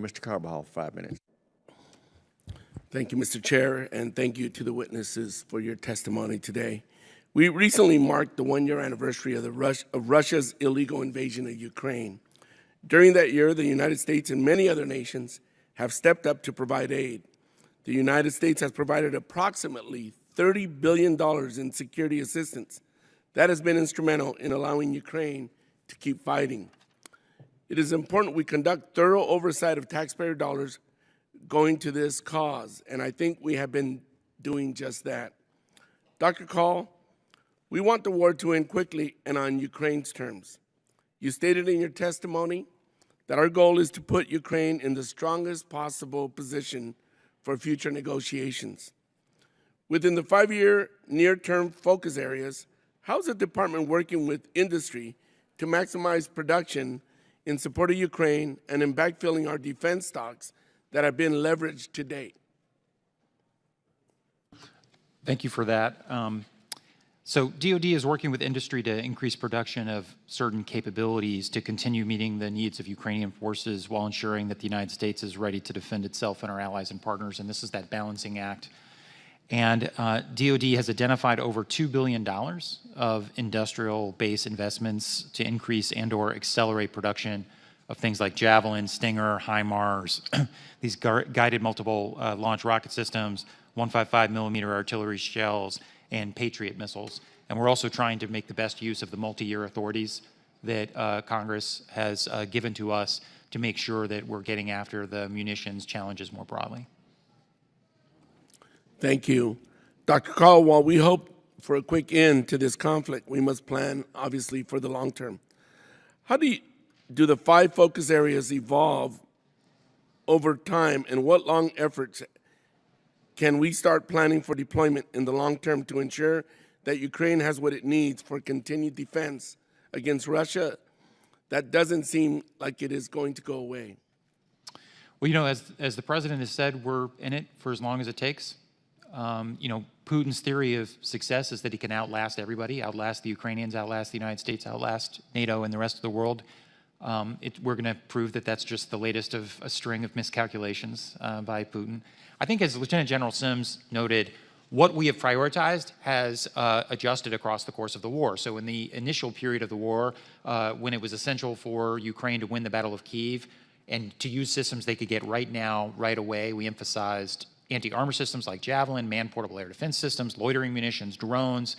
Mr. Carabajal, 5 minutes. Thank you, Mr. Chair, and thank you to the witnesses for your testimony today. We recently marked the one-year anniversary of Russia's illegal invasion of Ukraine. During that year, the United States and many other nations have stepped up to provide aid. The United States has provided approximately $30 billion in security assistance. That has been instrumental in allowing Ukraine to keep fighting. It is important we conduct thorough oversight of taxpayer dollars going to this cause, and I think we have been doing just that. Dr. Call, we want the war to end quickly and on Ukraine's terms. You stated in your testimony that our goal is to put Ukraine in the strongest possible position for future negotiations. Within the 5-year near-term focus areas, how is the department working with industry to maximize production in support of Ukraine and in backfilling our defense stocks that have been leveraged to date? Thank you for that. So DoD is working with industry to increase production of certain capabilities to continue meeting the needs of Ukrainian forces while ensuring that the United States is ready to defend itself and our allies and partners, and this is that balancing act. And DoD has identified over $2 billion of industrial base investments to increase and or accelerate production of things like Javelin, Stinger, HIMARS, these guided multiple launch rocket systems, 155 millimeter artillery shells, and Patriot missiles. And we're also trying to make the best use of the multi-year authorities that Congress has given to us to make sure that we're getting after the munitions challenges more broadly. Thank you. Dr. Call, while we hope for a quick end to this conflict, we must plan, obviously, for the long term. How do the 5 focus areas evolve over time, and what long efforts can we start planning for deployment in the long term to ensure that Ukraine has what it needs for continued defense against Russia? That doesn't seem like it is going to go away. Well, you know, as the president has said, we're in it for as long as it takes. You know, Putin's theory of success is that he can outlast everybody, outlast the Ukrainians, outlast the United States, outlast NATO and the rest of the world. We're going to prove that that's just the latest of a string of miscalculations by Putin. I think, as Lieutenant General Sims noted, what we have prioritized has adjusted across the course of the war. So in the initial period of the war, when it was essential for Ukraine to win the Battle of Kyiv and to use systems they could get right now, right away, we emphasized anti-armor systems like Javelin, man-portable air defense systems, loitering munitions, drones,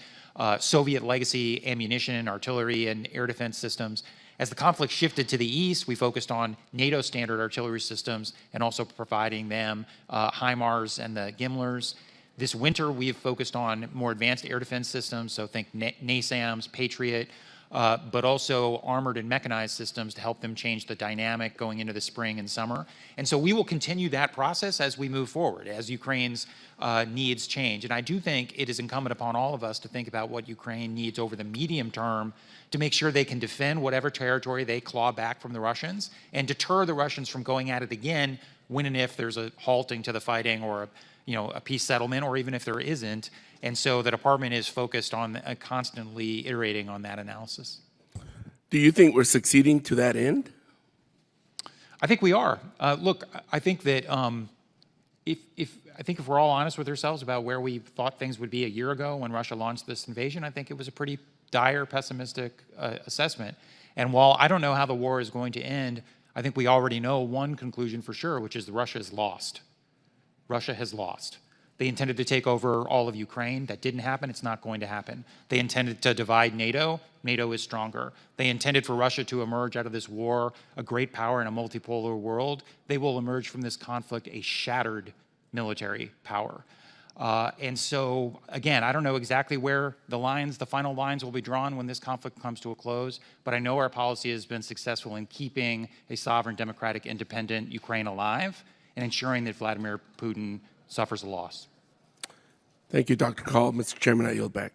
Soviet legacy ammunition, artillery, and air defense systems. As the conflict shifted to the east, we focused on NATO standard artillery systems and also providing them HIMARS and the GIMLRs. This winter, we have focused on more advanced air defense systems, so think NASAMS, Patriot, but also armored and mechanized systems to help them change the dynamic going into the spring and summer. And so we will continue that process as we move forward, as Ukraine's needs change. And I do think it is incumbent upon all of us to think about what Ukraine needs over the medium term to make sure they can defend whatever territory they claw back from the Russians and deter the Russians from going at it again when and if there's a halting to the fighting or a peace settlement, or even if there isn't. And so the department is focused on constantly iterating on that analysis. Do you think we're succeeding to that end? I think we are. Look, I think that if we're all honest with ourselves about where we thought things would be a year ago when Russia launched this invasion, I think it was a pretty dire, pessimistic assessment. And while I don't know how the war is going to end, I think we already know one conclusion for sure, which is that Russia has lost. Russia has lost. They intended to take over all of Ukraine. That didn't happen. It's not going to happen. They intended to divide NATO. NATO is stronger. They intended for Russia to emerge out of this war a great power in a multipolar world. They will emerge from this conflict a shattered military power. And so, again, I don't know exactly where the final lines will be drawn when this conflict comes to a close, but I know our policy has been successful in keeping a sovereign, democratic, independent Ukraine alive and ensuring that Vladimir Putin suffers a loss. Thank you, Dr. Call. Mr. Chairman, I yield back.